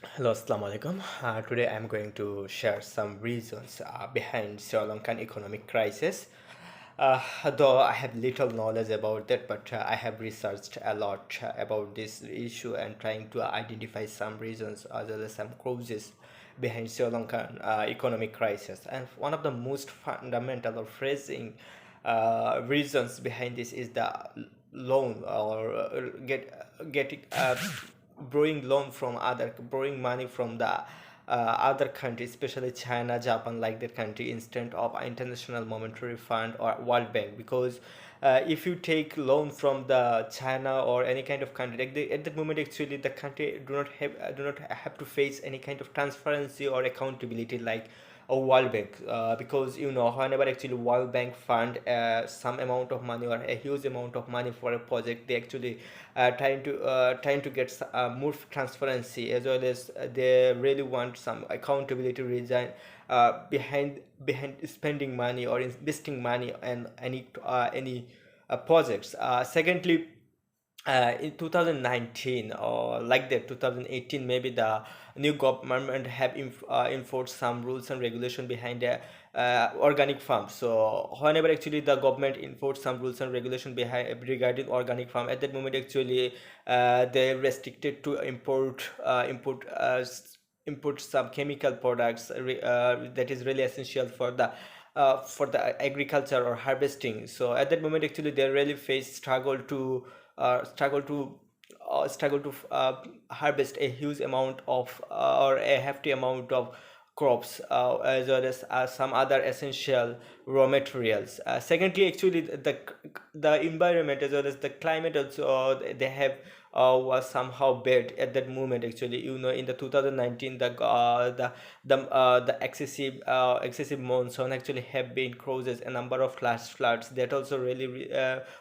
Hello, Assalamu alaikum. Today I'm going to share some reasons behind Sri Lankan economic crisis. Though I have little knowledge about that, but I have researched a lot about this issue and trying to identify some reasons as well as some causes behind Sri Lankan economic crisis. And one of the most fundamental or phrasing reasons behind this is the loan or getting borrowing loan from other borrowing money from the other countries, especially China, Japan, like that country, instead of International Monetary Fund or World Bank. Because if you take loan from the China or any kind of country, like at that moment actually the country do not have to face any kind of transparency or accountability like a World Bank, because whenever actually World Bank fund some amount of money or a huge amount of money for a project, they actually trying to get more transparency, as well as they really want some accountability resign behind spending money or investing money and any projects. Secondly, in 2019 or like that 2018, maybe the new government have enforced some rules and regulation behind the organic farms. So whenever actually the government enforced some rules and regulation behind regarding organic farm, at that moment actually they restricted to import some chemical products that is really essential for the agriculture or harvesting. So at that moment actually they really face struggle to harvest a huge amount of or a hefty amount of crops, as well as some other essential raw materials. Secondly, actually the environment as well as the climate also, they have was somehow bad at that moment. Actually, in the 2019, the excessive monsoon actually have been causes a number of flash floods. That also really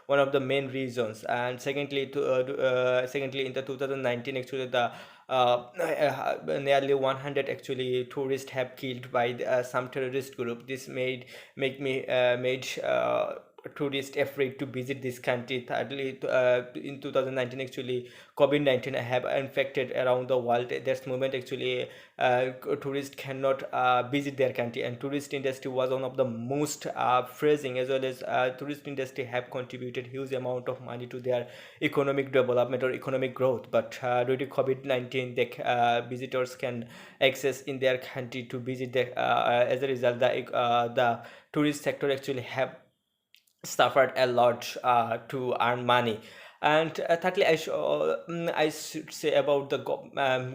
one of the main reasons. And secondly, in the 2019, actually the nearly 100 actually tourists have killed by some terrorist group. This made tourists afraid to visit this country. Thirdly, in 2019 actually COVID-19 have infected around the world. At that moment actually tourists cannot visit their country, and tourist industry was one of the most phrasing, as well as tourist industry have contributed huge amount of money to their economic development or economic growth. But due to COVID-19, visitors can access in their country to visit their as a result the tourist sector actually have suffered a lot to earn money. And thirdly, I should say about the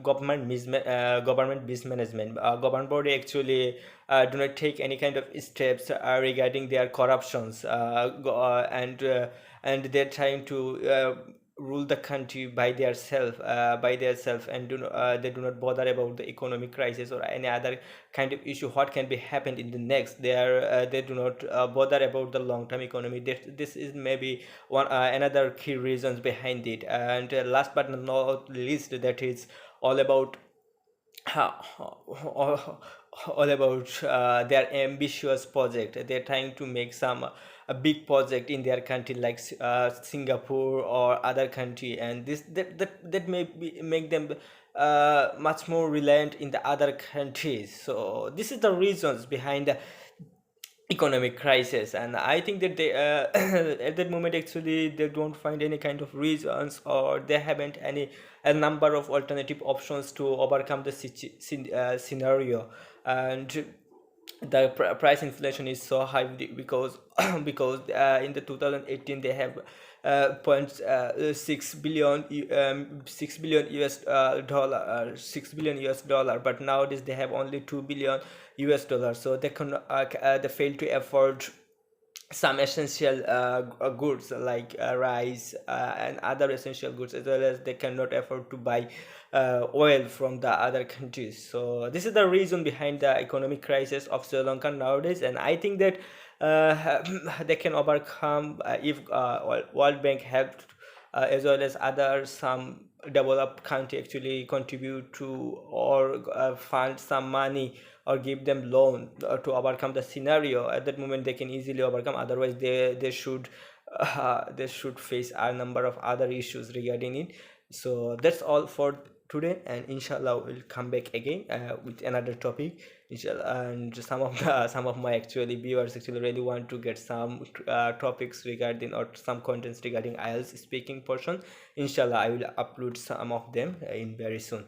government mismanagement. Government body actually do not take any kind of steps regarding their corruptions, and they're trying to rule the country by their self, and they do not bother about the economic crisis or any other kind of issue what can be happened in the next. They do not bother about the long term economy. This is maybe one another key reasons behind it. And last but not least, that is all about all, all about their ambitious project. They're trying to make some a big project in their country like Singapore or other country, and that make them much more reliant in the other countries. So this is the reasons behind the economic crisis. And I think that they at that moment actually they don't find any kind of reasons, or they haven't any a number of alternative options to overcome the scenario. And the price inflation is so high because because in the 2018 they have point 6 billion US dollar, 6 billion US dollar, but nowadays they have only 2 billion US dollars. So they fail to afford some essential goods like rice and other essential goods, as well as they cannot afford to buy oil from the other countries. So this is the reason behind the economic crisis of Sri Lanka nowadays. And I think that they can overcome if World Bank helped, as well as other some developed country actually contribute to or fund some money or give them loan to overcome the scenario. At that moment they can easily overcome. Otherwise they should face a number of other issues regarding it. So that's all for today, and inshallah we'll come back again with another topic, inshallah. And some of my actually viewers actually really want to get some topics regarding or some contents regarding IELTS speaking portion. Inshallah I will upload some of them in very soon.